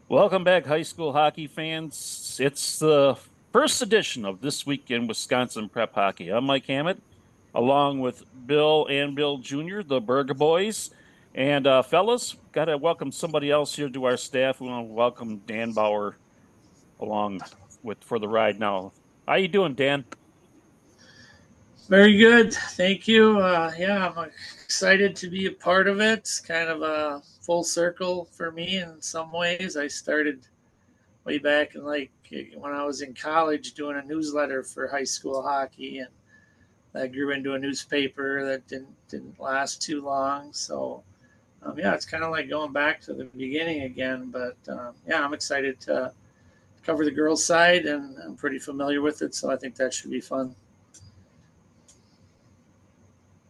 Welcome back, high school hockey fans. It's the first edition of This Week in Wisconsin Prep Hockey. I'm Mike Hammett, along with Bill and Bill Jr., the Berger boys. And fellas, got to welcome somebody else here to our staff. We want to welcome Dan Bauer along with for the ride now. How you doing, Dan? Very good. Thank you. Yeah, I'm excited to be a part of it. It's kind of a full circle for me in some ways. I started way back in when I was in college doing a newsletter for high school hockey, and that grew into a newspaper that didn't last too long. So yeah, it's kind of like going back to the beginning again. But yeah, I'm excited to cover the girls' side, and I'm pretty familiar with it, so I think that should be fun.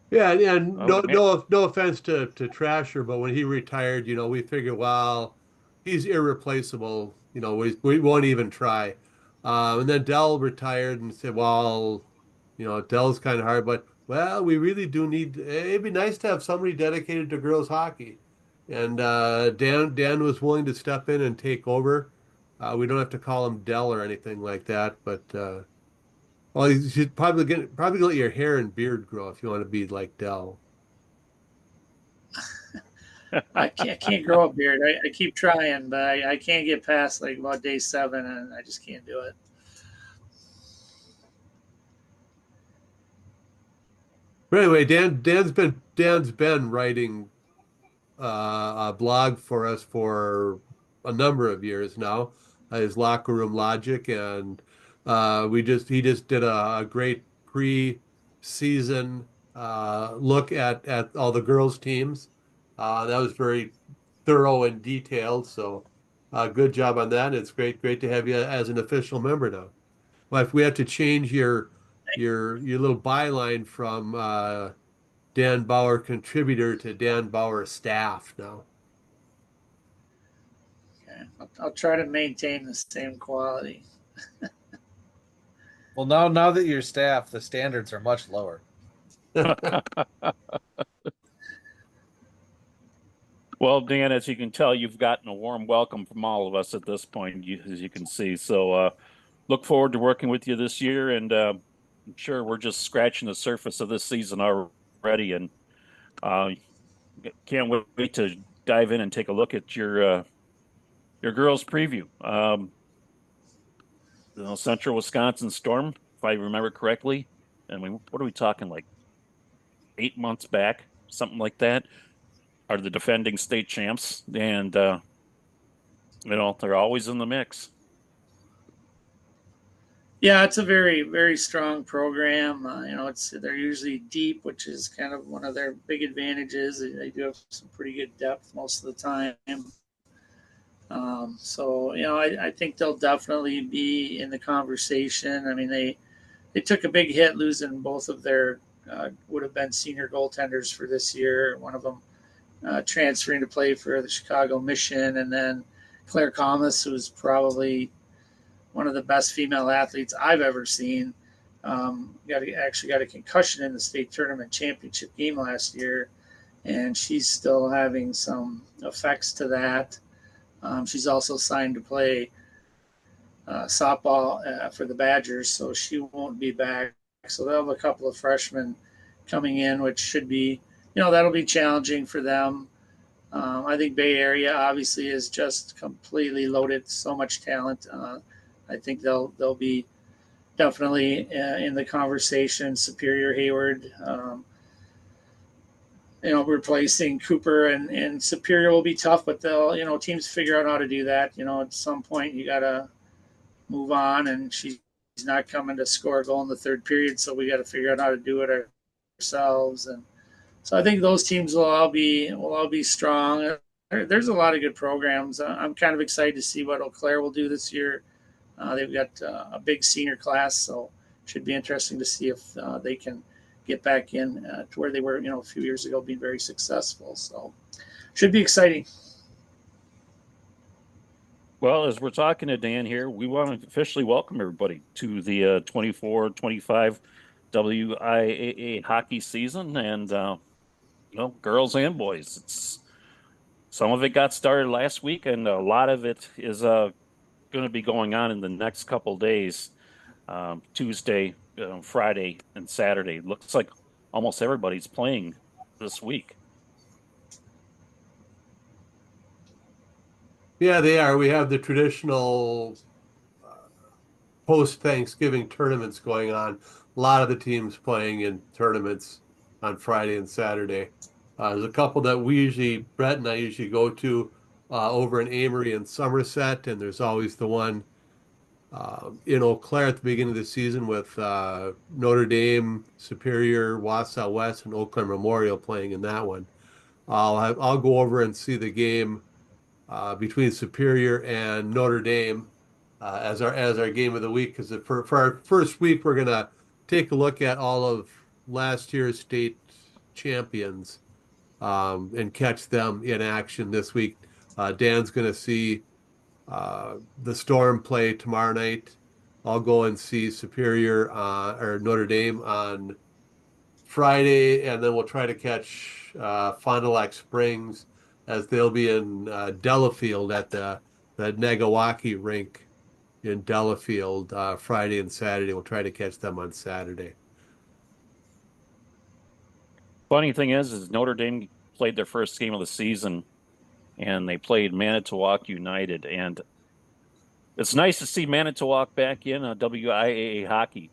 Yeah, yeah. I would No, imagine. no offense to Trasher, but when he retired, we figured, well, he's irreplaceable. We won't even try. And then Dell retired and said, well, Dell's kind of hard, but well, we really do need. It'd be nice to have somebody dedicated to girls hockey. And Dan was willing to step in and take over. We don't have to call him Dell or anything like that, but. Well, you should probably let your hair and beard grow if you want to be like Dell. I can't grow a beard. I keep trying, but I can't get past like about day 7, and I just can't do it. But anyway, Dan's been writing a blog for us for a number of years now. His Locker Room Logic, and he just did a great pre-season look at all the girls' teams. That was very thorough and detailed. So good job on that. It's great to have you as an official member now. Well, if we have to change your little byline from Dan Bauer contributor to Dan Bauer staff now. Okay. I'll try to maintain the same quality. Well, now that you're staff, the standards are much lower. Well, Dan, as you can tell, you've gotten a warm welcome from all of us at this point, as you can see. So, look forward to working with you this year, and I'm sure we're just scratching the surface of this season already, and uh, can't wait to dive in and take a look at your girls' preview. Central Wisconsin Storm, if I remember correctly. I mean, what are we talking, like 8 months back, something like that? Are the defending state champs, and they're always in the mix. Yeah, it's a very strong program. They're usually deep, which is kind of one of their big advantages. They do have some pretty good depth most of the time. So I think they'll definitely be in the conversation. I mean, they took a big hit losing both of their would have been senior goaltenders for this year. One of them transferring to play for the Chicago Mission, and then Claire Thomas, who's probably one of the best female athletes I've ever seen. Actually got a concussion in the state tournament championship game last year, and she's still having some effects to that. She's also signed to play softball for the Badgers, so she won't be back. So they'll have a couple of freshmen coming in, which should be, that'll be challenging for them. I think Bay Area obviously is just completely loaded, so much talent. I think they'll be definitely in the conversation. Superior Hayward, replacing Cooper and Superior will be tough, but they'll, teams figure out how to do that. At some point you got to move on, and she's not coming to score a goal in the third period, so we got to figure out how to do it ourselves. And so I think those teams will all be strong. There's a lot of good programs. I'm kind of excited to see what Eau Claire will do this year. They've got a big senior class, so it should be interesting to see if they can get back in to where they were, a few years ago, being very successful. So should be exciting. Well, as we're talking to Dan here, we want to officially welcome everybody to the 24-25 WIAA hockey season, and girls and boys. It's Some of it got started last week, and a lot of it is going to be going on in the next couple days, Tuesday, Friday, and Saturday. Looks like almost everybody's playing this week. Yeah, they are. We have the traditional post-Thanksgiving tournaments going on. A lot of the teams playing in tournaments on Friday and Saturday. There's a couple that Brett and I usually go to over in Amory and Somerset, and there's always the one in Eau Claire at the beginning of the season with Notre Dame, Superior, Wausau West, and Eau Claire Memorial playing in that one. I'll go over and see the game between Superior and Notre Dame as our game of the week. Because for our first week, we're gonna take a look at all of last year's state champions and catch them in action this week. Dan's gonna see the Storm play tomorrow night. I'll go and see Superior or Notre Dame on Friday, and then we'll try to catch Fond du Lac Springs as they'll be in Delafield at the Negawaki rink in Delafield Friday and Saturday. We'll try to catch them on Saturday. Funny thing is Notre Dame played their first game of the season, and they played Manitowoc United, and it's nice to see Manitowoc back in WIAA hockey.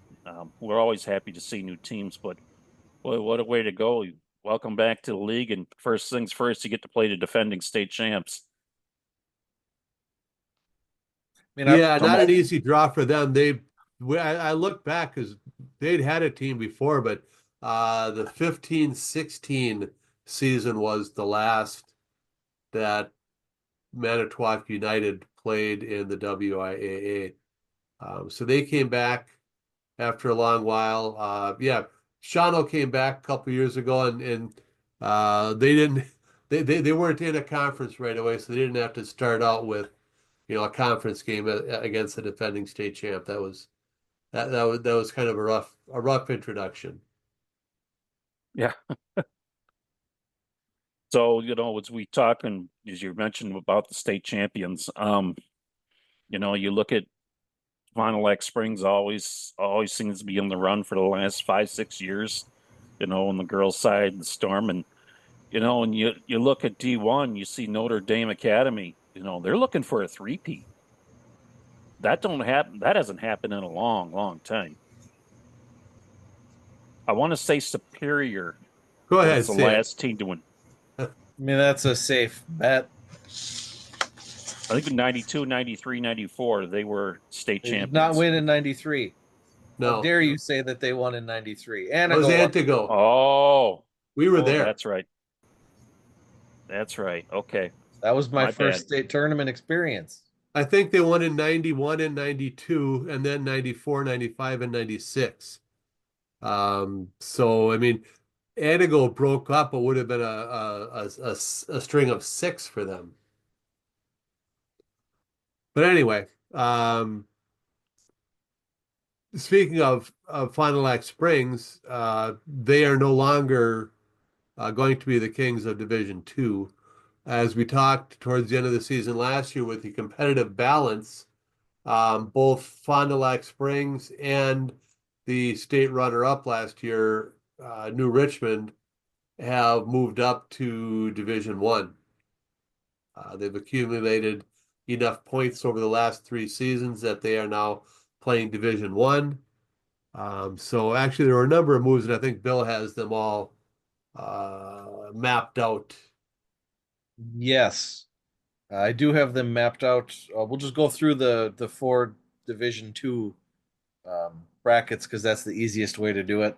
We're always happy to see new teams, but boy, what a way to go. Welcome back to the league, and first things first, you get to play the defending state champs. I mean, Yeah, not an easy draw for them. I look back because they'd had a team before, but the 15-16 season was the last that Manitowoc United played in the WIAA. So they came back after a long while. Yeah, Shawano came back a couple years ago, and they didn't. They weren't in a conference right away, so they didn't have to start out with a conference game against the defending state champ. That was kind of a rough introduction. Yeah. So, as we talk and as you mentioned about the state champions, you look at Fond du Lac Springs always seems to be on the run for the last 5-6 years, on the girls' side, the Storm, and you look at D1, you see Notre Dame Academy, they're looking for a three-peat. That hasn't happened in a long, long time. I want to say Superior Go ahead, was the say it. last team to win. I mean, that's a safe bet. I think in 92, 93, 94, they were state They did champions. not win in 93. No, How dare you say that they won in 93? it was Antigo. Oh, We were there. That's right. That's right. Okay. That was my first bad. state tournament experience. I think they won in 91 and 92, and then 94, 95, and 96. So I mean, Antigo broke up. It would have been a string of 6 for them. But anyway, speaking of Fond du Lac Springs, they are no longer going to be the kings of Division Two. As we talked towards the end of the season last year with the competitive balance, both Fond du Lac Springs and the state runner-up last year, New Richmond, have moved up to Division One. They've accumulated enough points over the last 3 seasons that they are now playing Division One. So actually, there were a number of moves, and I think Bill has them all mapped out. Yes, I do have them mapped out. We'll just go through the 4 Division Two brackets because that's the easiest way to do it.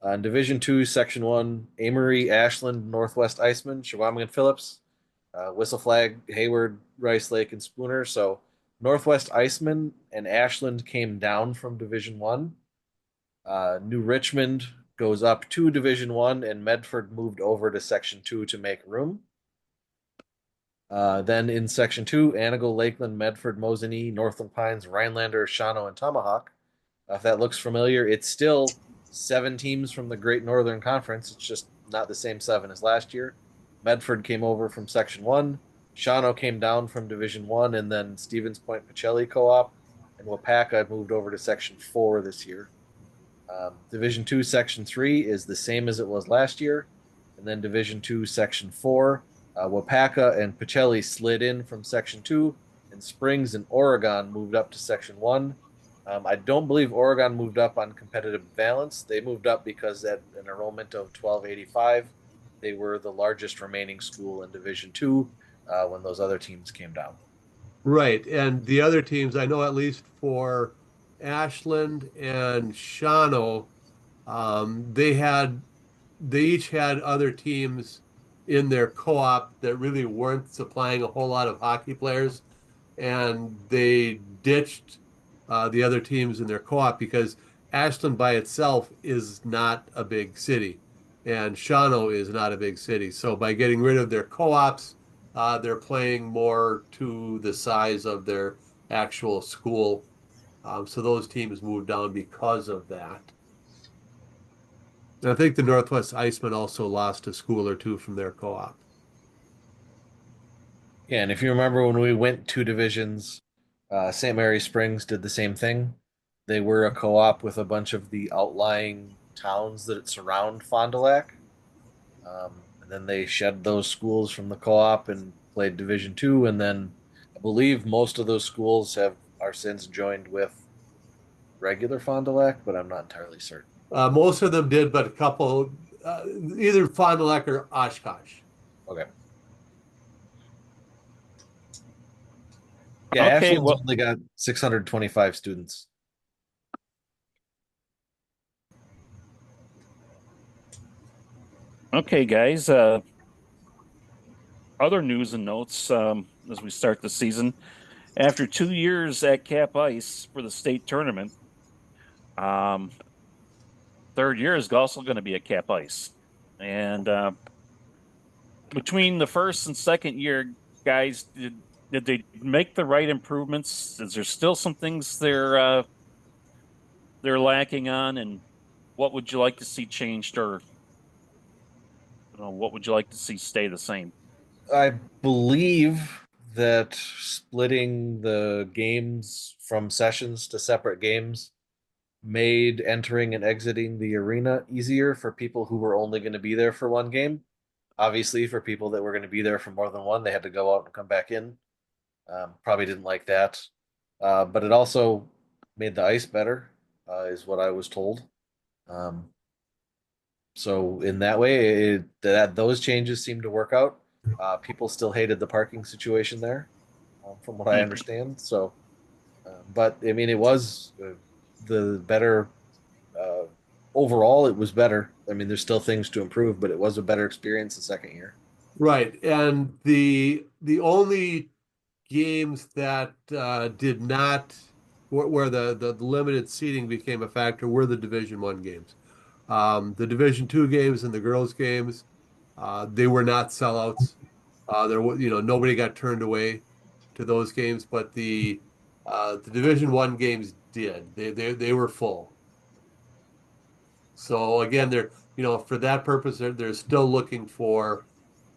In Division Two, Section One, Amory, Ashland, Northwest Iceman, Shawamigan Phillips, Whistle Flag, Hayward, Rice Lake, and Spooner. So Northwest Iceman and Ashland came down from Division One. New Richmond goes up to Division One, and Medford moved over to Section Two to make room. Then in Section 2, Anago, Lakeland, Medford, Mosinee, Northland Pines, Rhinelander, Shawano, and Tomahawk. If that looks familiar, it's still 7 teams from the Great Northern Conference. It's just not the same 7 as last year. Medford came over from Section 1. Shawano came down from Division 1, and then Stevens Point Pacelli Co-op and Wapaka moved over to Section 4 this year. Division 2, Section 3 is the same as it was last year. And then Division 2, Section 4, Wapaka and Pacelli slid in from Section 2, and Springs and Oregon moved up to Section 1. I don't believe Oregon moved up on competitive balance. They moved up because at an enrollment of 1285, they were the largest remaining school in Division 2 when those other teams came down. Right. And the other teams, I know at least for Ashland and Shawano, they each had other teams in their co-op that really weren't supplying a whole lot of hockey players, and they ditched the other teams in their co-op because Ashland by itself is not a big city, and Shawano is not a big city. So by getting rid of their co-ops, they're playing more to the size of their actual school. So those teams moved down because of that. And I think the Northwest Icemen also lost a school or two from their co-op. Yeah, and if you remember when we went two divisions, St. Mary Springs did the same thing. They were a co-op with a bunch of the outlying towns that surround Fond du Lac. And then they shed those schools from the co-op and played Division Two. And then I believe most of those schools have are since joined with regular Fond du Lac, but I'm not entirely certain. Most of them did, but a couple, either Fond du Lac or Oshkosh. Okay. Yeah, Okay, Ashland's well, only got 625 students. okay, guys. Other news and notes as we start the season. After 2 years at Cap Ice for the state tournament, um, third year is also going to be at Cap Ice. And between the first and second year, guys, did they make the right improvements? Is there still some things they're lacking on, and what would you like to see changed, or what would you like to see stay the same? I believe that splitting the games from sessions to separate games made entering and exiting the arena easier for people who were only going to be there for one game. Obviously, for people that were going to be there for more than one, they had to go out and come back in. Probably didn't like that. But it also made the ice better, is what I was told. Um, so in that way, that those changes seemed to work out. People still hated the parking situation there, from what I Mhm. understand. So, but I mean, it was the better uh, overall. It was better. I mean, there's still things to improve, but it was a better experience the second year. Right. And the only games that did not where the limited seating became a factor were the Division One games. The Division Two games and the girls games, they were not sellouts. There was, nobody got turned away to those games, but the Division One games did. They were full. So again, they're for that purpose, they're still looking for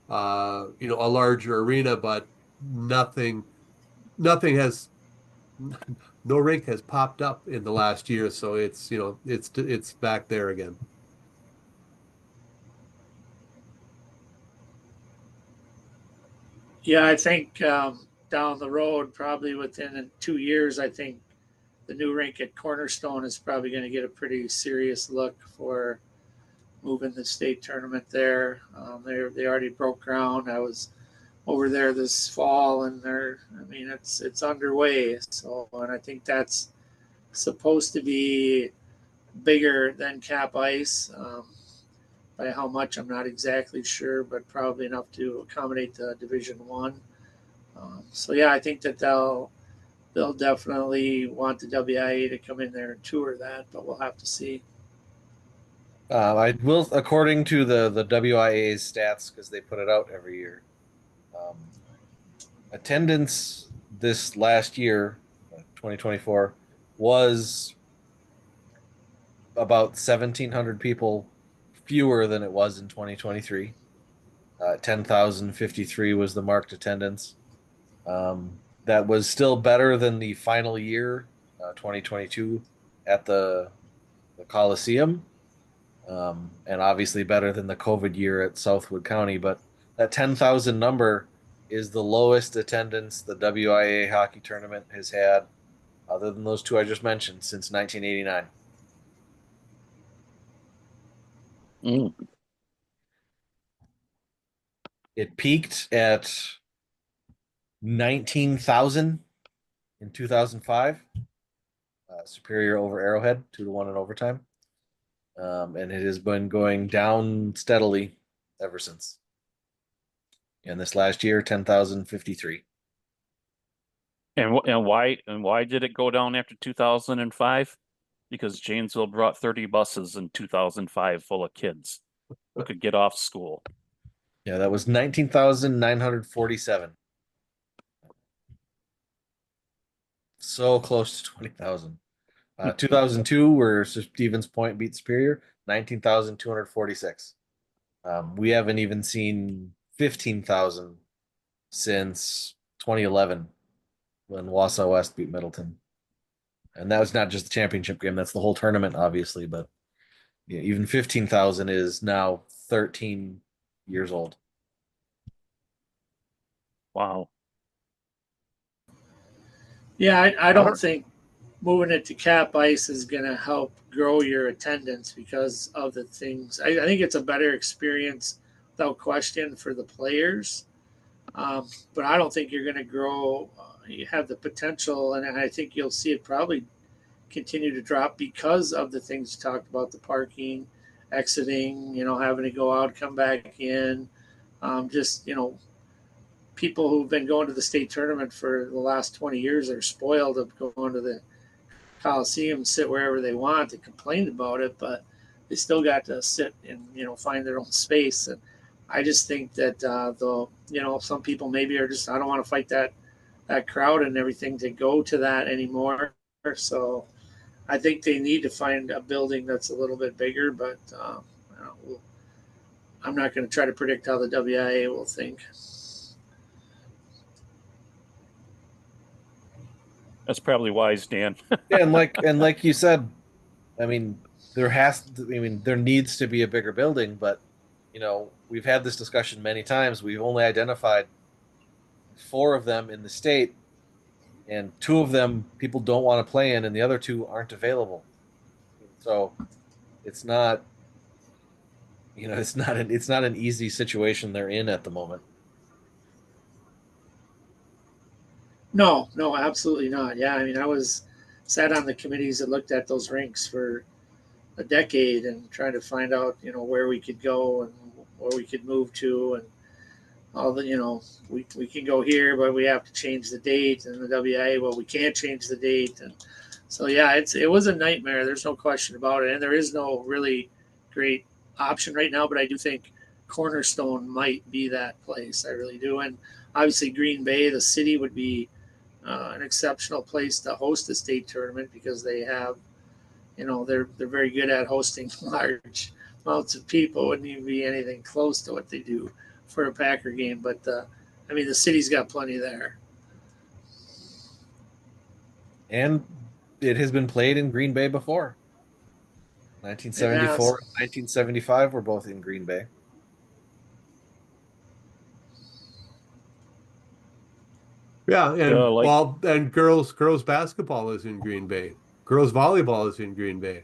a larger arena, but nothing nothing has no rink has popped up in the last year, so it's back there again. Yeah, I think down the road, probably within 2 years, I think the new rink at Cornerstone is probably going to get a pretty serious look for moving the state tournament there. They already broke ground. I was over there this fall, and I mean, it's underway. So, and I think that's supposed to be bigger than Cap Ice. By how much, I'm not exactly sure, but probably enough to accommodate the Division One. So yeah, I think that they'll definitely want the WIA to come in there and tour that, but we'll have to see. I will, according to the WIA's stats, because they put it out every year. Um, Attendance this last year, 2024, was about 1,700 people fewer than it was in 2023. 10,053 was the marked attendance. That was still better than the final year, 2022, at the Coliseum, and obviously better than the COVID year at Southwood County. But that 10,000 number is the lowest attendance the WIAA hockey tournament has had, other than those two I just mentioned, since 1989. Mm. It peaked at 19,000 in 2005. Superior over Arrowhead, 2-1 in overtime. And it has been going down steadily ever since. And this last year, 10,053. And why did it go down after 2005? Because Janesville brought 30 buses in 2005 full of kids who could get off school. Yeah, that was 19,947. So close to 20,000. 2002, where Stevens Point beat Superior, 19,246. We haven't even seen 15,000 since 2011 when Wausau West beat Middleton. And that was not just the championship game, that's the whole tournament, obviously. But yeah, even 15,000 is now 13 years old. Wow. Yeah, I don't think moving it to cap ice is going to help grow your attendance because of the things. I think it's a better experience without question for the players. But I don't think you're going to grow. You have the potential, and I think you'll see it probably continue to drop because of the things you talked about, the parking, exiting, having to go out, come back in. Just, people who've been going to the state tournament for the last 20 years are spoiled of going to the Coliseum, sit wherever they want. They complained about it, but they still got to sit and find their own space. And I just think that some people maybe are just, I don't want to fight that crowd and everything to go to that anymore. So I think they need to find a building that's a little bit bigger, but I'm not going to try to predict how the WIA will think. That's probably wise, Dan. Yeah, and like you said, I mean, there needs to be a bigger building, but we've had this discussion many times. We've only identified 4 of them in the state, and 2 of them people don't want to play in, and the other 2 aren't available. So it's not, it's not an easy situation they're in at the moment. No, absolutely not. Yeah, I mean, sat on the committees that looked at those rinks for a decade and trying to find out, where we could go and where we could move to, and all the, we can go here, but we have to change the date, and the WIA, well, we can't change the date, and so yeah, it was a nightmare. There's no question about it, and there is no really great option right now. But I do think Cornerstone might be that place. I really do, and obviously Green Bay, the city, would be an exceptional place to host a state tournament because they have, they're very good at hosting large amounts of people. Wouldn't even be anything close to what they do for a Packer game. But I mean, the city's got plenty there. And it has been played in Green Bay before. It has. 1974 and 1975 were both in Green Bay. Yeah, and like and girls basketball is in Green Bay. Girls volleyball is in Green Bay.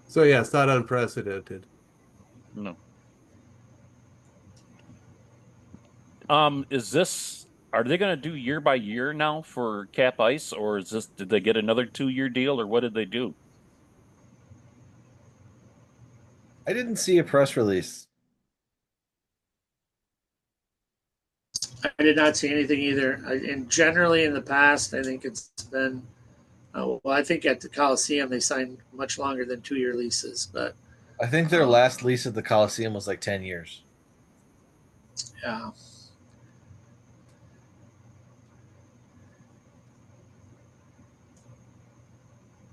So yeah, it's not unprecedented. no. Are they going to do year by year now for cap ice, or did they get another 2-year deal, or what did they do? I didn't see a press release. I did not see anything either. And generally in the past, I think it's been, I think at the Coliseum they signed much longer than 2-year leases. But I think their last lease at the Coliseum was like 10 years. yeah,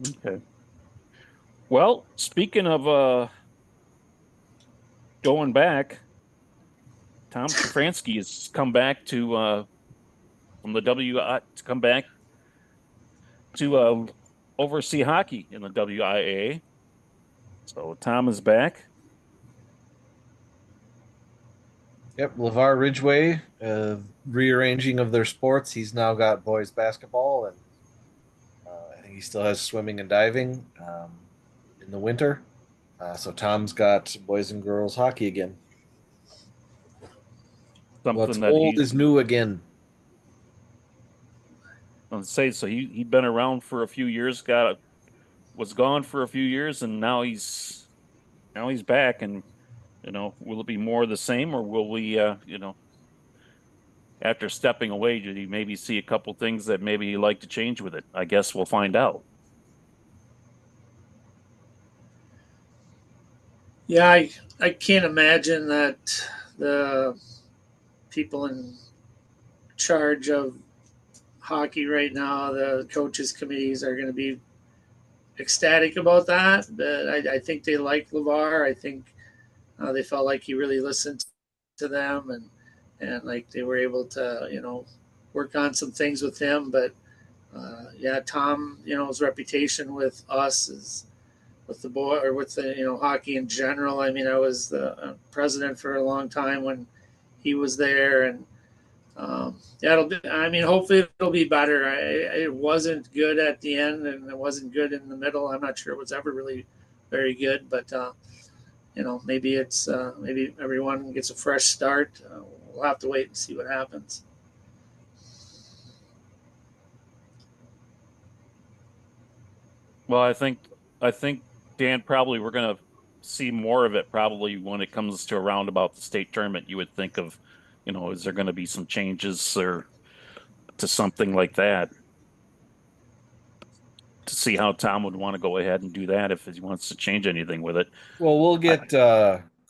Okay. Well, speaking of going back, Tom Shafranski has come back to from the WI to come back to oversee hockey in the WIAA. So Tom is back. Yep, LeVar Ridgway, rearranging of their sports. He's now got boys basketball, and I think he still has swimming and diving in the winter. So Tom's got boys and girls hockey again. What's Something that old he is new again. let's say so he'd been around for a few years, was gone for a few years, and now he's back. And will it be more of the same, or will we after stepping away, did he maybe see a couple things that maybe he'd like to change with it? I guess we'll find out. Yeah, I can't imagine that the people in charge of hockey right now, the coaches committees, are going to be ecstatic about that. But I think they like LeVar. I think they felt like he really listened to them, and like they were able to work on some things with him. But yeah, Tom, his reputation with us is with the boy or with the hockey in general. I mean, I was the president for a long time when he was there, and yeah, it'll be. I mean, hopefully it'll be better. It wasn't good at the end, and it wasn't good in the middle. I'm not sure it was ever really very good, but maybe maybe everyone gets a fresh start. We'll have to wait and see what happens. Well, I think Dan, probably we're gonna see more of it probably when it comes to around about the state tournament. You would think of, is there going to be some changes or to something like that to see how Tom would want to go ahead and do that if he wants to change anything with it. Well, we'll I, get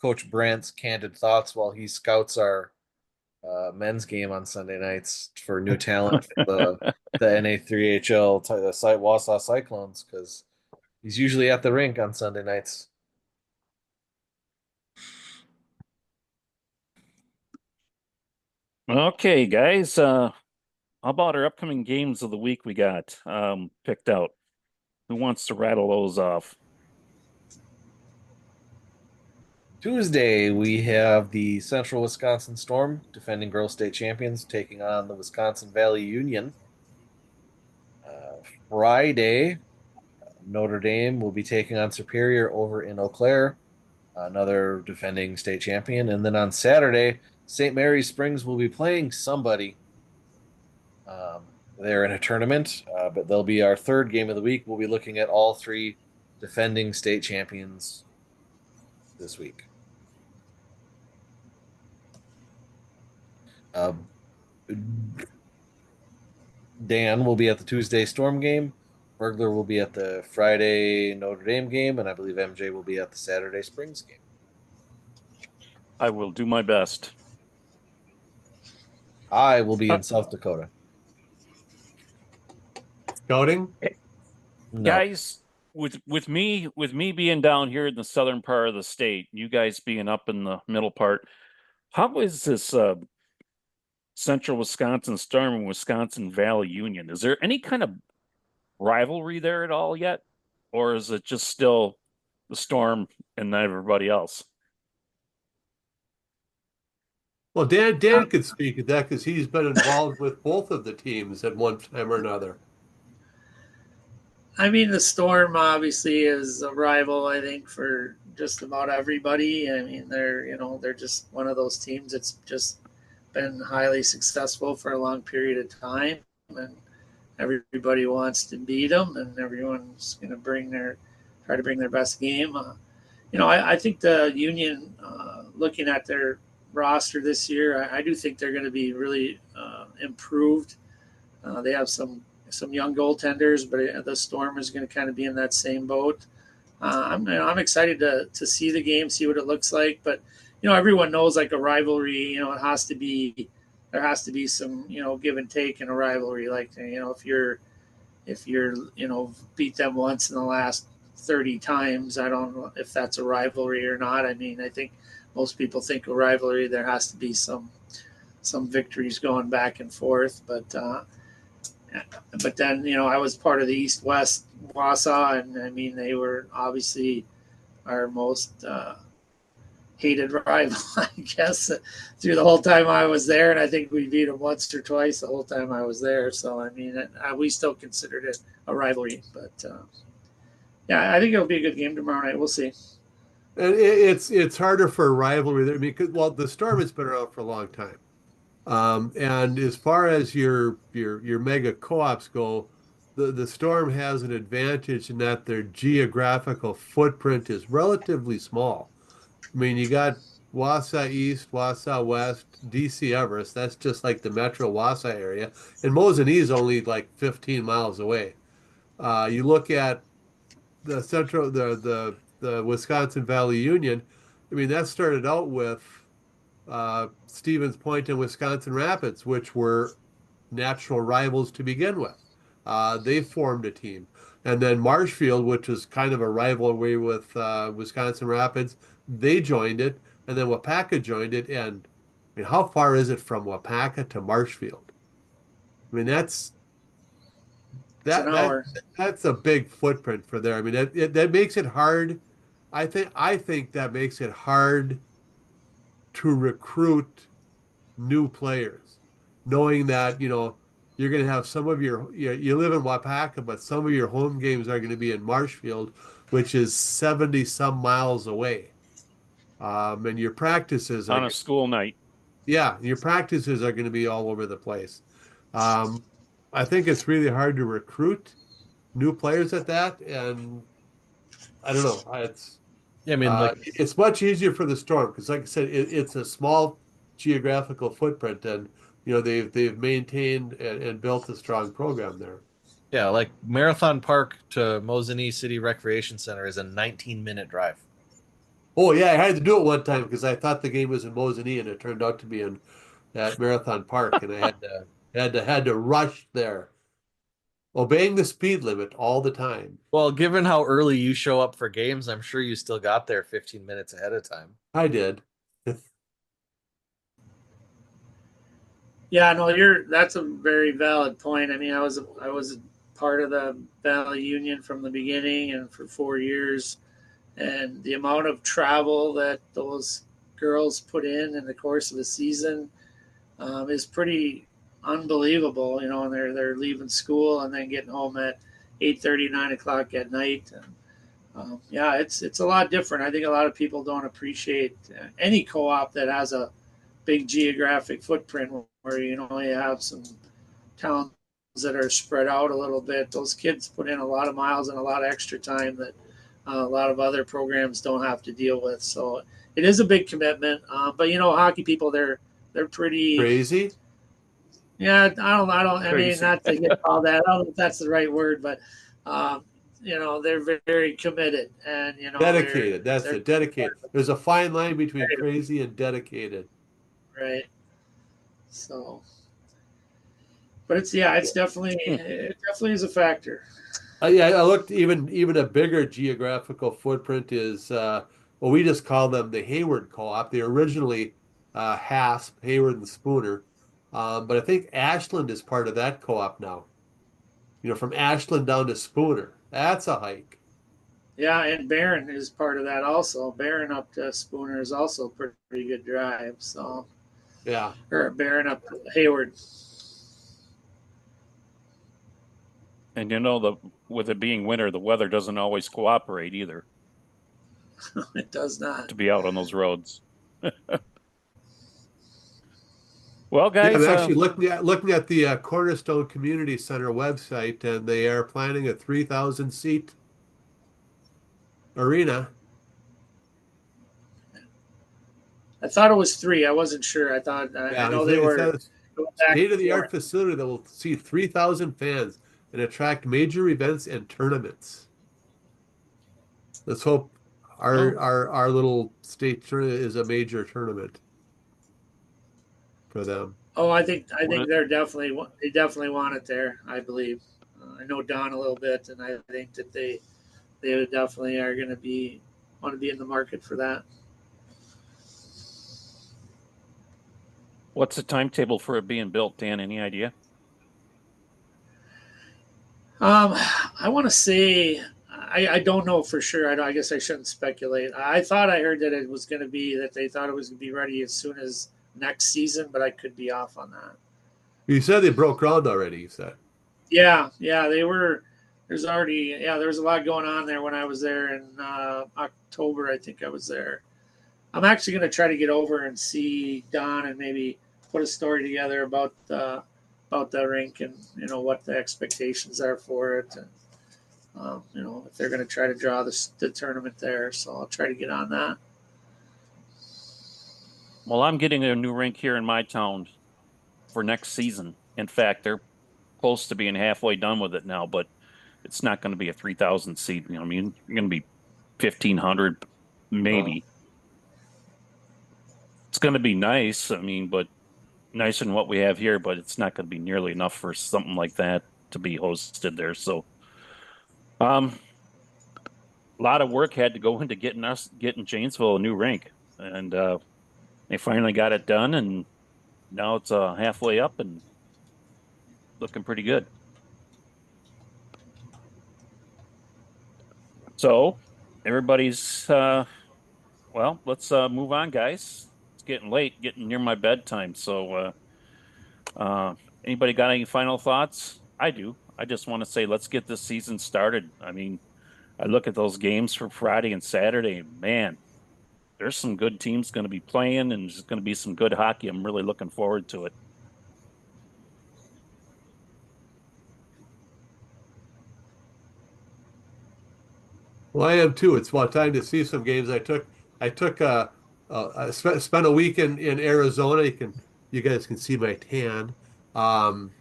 Coach Brandt's candid thoughts while he scouts our men's game on Sunday nights for new talent for the NA3HL the site Wausau Cyclones because he's usually at the rink on Sunday nights. okay, guys. How about our upcoming games of the week we got picked out? Who wants to rattle those off? Tuesday, we have the Central Wisconsin Storm, defending girls state champions, taking on the Wisconsin Valley Union. Friday, Notre Dame will be taking on Superior over in Eau Claire, another defending state champion. And then on Saturday, St. Mary's Springs will be playing somebody. They're in a tournament, but they'll be our third game of the week. We'll be looking at all three defending state champions this week. Dan will be at the Tuesday Storm game. Burglar will be at the Friday Notre Dame game, and I believe MJ will be at the Saturday Springs game. I will do my best. I will be in South Dakota. Scouting? No. Guys, with me being down here in the southern part of the state, you guys being up in the middle part, how is this Central Wisconsin Storm and Wisconsin Valley Union? Is there any kind of rivalry there at all yet? Or is it just still the Storm and everybody else? Well, Dan could speak to that because he's been involved with both of the teams at one time or another. I mean, the Storm obviously is a rival. I think for just about everybody. I mean, they're just one of those teams that's just been highly successful for a long period of time, and everybody wants to beat them, and everyone's going to try to bring their best game. I think the Union, looking at their roster this year, I do think they're going to be really improved. They have some young goaltenders, but the Storm is going to kind of be in that same boat. I'm excited to see the game, see what it looks like. But everyone knows like a rivalry. There has to be some give and take in a rivalry. Like if you're if you're, beat them once in the last 30 times, I don't know if that's a rivalry or not. I mean, I think most people think a rivalry, there has to be some victories going back and forth. But then, I was part of the East West Wausau, and I mean, they were obviously our most hated rival, I guess, through the whole time I was there. And I think we beat them once or twice the whole time I was there. So, I mean, we still considered it a rivalry. But yeah, I think it'll be a good game tomorrow night. We'll see. And it's harder for a rivalry there. I mean, the Storm has been around for a long time. And as far as your mega co-ops go, the Storm has an advantage in that their geographical footprint is relatively small. I mean, you got Wausau East, Wausau West, DC Everest. That's just like the Metro Wausau area, and Mosinee is only like 15 miles away. You look at the Wisconsin Valley Union. I mean, that started out with Stevens Point and Wisconsin Rapids, which were natural rivals to begin with. They formed a team. And then Marshfield, which was kind of a rivalry with Wisconsin Rapids, they joined it. And then Wapaka joined it. And I mean, how far is it from Wapaka to Marshfield? I mean, It's an that hour. that's a big footprint for there. I mean, that makes it hard. I think that makes it hard to recruit new players, knowing that you're going to have some of you live in Wapaka, but some of your home games are going to be in Marshfield, which is 70 some miles away. And your practices On a school night. your practices are going to be all over the place. Um, I think it's really hard to recruit new players at that, and I don't know. Yeah, I mean, like, It's much easier for the Storm because, like I said, it's a small geographical footprint, and they've maintained and built a strong program there. yeah, like Marathon Park to Mosinee City Recreation Center is a 19-minute drive. Oh yeah, I had to do it one time because I thought the game was in Mosinee, and it turned out to be at Marathon Park, and I had to rush there, obeying the speed limit all the time. Well, given how early you show up for games, I'm sure you still got there 15 minutes ahead of time. I did. Yeah, no, that's a very valid point. I mean, I was part of the Valley Union from the beginning and for 4 years, and the amount of travel that those girls put in the course of the season is pretty unbelievable. And they're leaving school and then getting home at 8:30, 9 o'clock at night. And yeah, it's a lot different. I think a lot of people don't appreciate any co-op that has a big geographic footprint where you have some towns that are spread out a little bit. Those kids put in a lot of miles and a lot of extra time that a lot of other programs don't have to deal with. So it is a big commitment. But hockey people, they're pretty Crazy. Yeah. I mean, Crazy. not to get all that. I don't know if that's the right word, but they're very, very committed, and Dedicated. That's they're it. Dedicated. There's a fine line between crazy and dedicated. right. So, but it's definitely it definitely is a factor. Yeah, I looked even a bigger geographical footprint is well, we just call them the Hayward Co-op. They originally HASP, Hayward and Spooner, but I think Ashland is part of that co-op now. From Ashland down to Spooner, that's a hike. Yeah, and Barron is part of that also. Barron up to Spooner is also a pretty good drive. So, Yeah, or Barron up to Hayward. And with it being winter, the weather doesn't always cooperate either It does not. to be out on those roads. Well, yeah. guys, I'm actually looking at the Cornerstone Community Center website, and they are planning a 3,000 seat arena. I thought it was 3. I wasn't sure. I know they were going back and State-of-the-art forth. facility that will seat 3,000 fans and attract major events and tournaments. Let's hope our little state tournament is a major tournament for them. Oh, I think they definitely want it there. I believe. I know Don a little bit, and I think that they definitely are going to want to be in the market for that. What's the timetable for it being built, Dan? Any idea? I want to say I don't know for sure. I guess I shouldn't speculate. I thought I heard that it was going to be that they thought it was going to be ready as soon as next season, but I could be off on that. You said they broke ground already, you said. Yeah, they were. There's already there was a lot going on there when I was there in October. I think I was there. I'm actually going to try to get over and see Don and maybe put a story together about the rink and what the expectations are for it, and if they're going to try to draw the tournament there. So I'll try to get on that. Well, I'm getting a new rink here in my town for next season. In fact, they're close to being halfway done with it now, but it's not going to be a 3,000 seat. I mean, you're going to be 1,500 maybe. It's going to be nice. I mean, but nicer than what we have here, but it's not going to be nearly enough for something like that to be hosted there. So, a lot of work had to go into getting Janesville a new rink, and they finally got it done, and now it's halfway up and looking pretty good. So everybody's well, let's move on, guys. It's getting late, getting near my bedtime. So anybody got any final thoughts? I do. I just want to say let's get this season started. I mean, I look at those games for Friday and Saturday, man, there's some good teams going to be playing and there's going to be some good hockey. I'm really looking forward to it. Well, I am too. It's about time to see some games. I took spent a week in Arizona. You guys can see my tan. Um,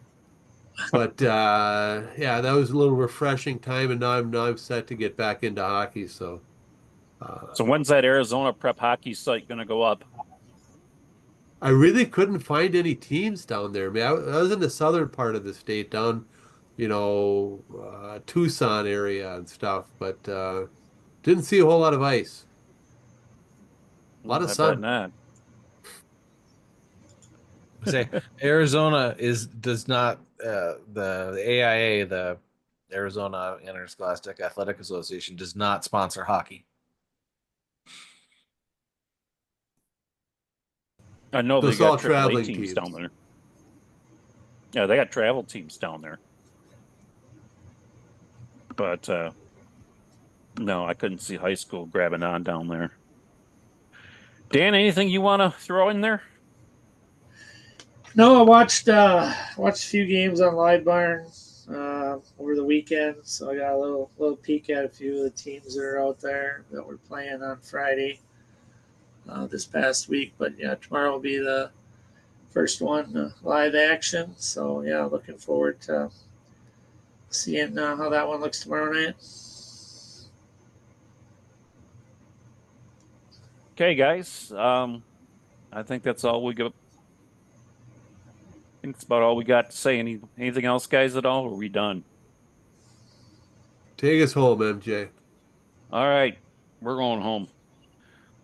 but yeah, that was a little refreshing time, and now I'm set to get back into hockey. So So when's that Arizona prep hockey site going to go up? I really couldn't find any teams down there. I mean, I was in the southern part of the state, down, Tucson area and stuff, but didn't see a whole lot of ice. A lot of I bet sun. not. Say Arizona does not the AIA, the Arizona Interscholastic Athletic Association, does not sponsor hockey. I know they Those all got AAA traveling teams teams. down there. Yeah, they got travel teams down there. But no, I couldn't see high school grabbing on down there. Dan, anything you want to throw in there? No, I watched a few games on Live Barn over the weekend, so I got a little peek at a few of the teams that are out there that were playing on Friday this past week. But yeah, tomorrow will be the first one live action. So yeah, looking forward to seeing how that one looks tomorrow night. Okay, guys. I think that's all we got. I think that's about all we got to say. Anything else, guys, at all? Or are we done? Take us home, MJ. All right, we're going home.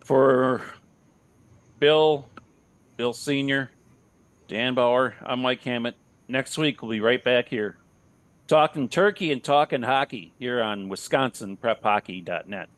For Bill, Bill Senior, Dan Bauer, I'm Mike Hammett. Next week we'll be right back here talking turkey and talking hockey here on WisconsinPrepHockey.net.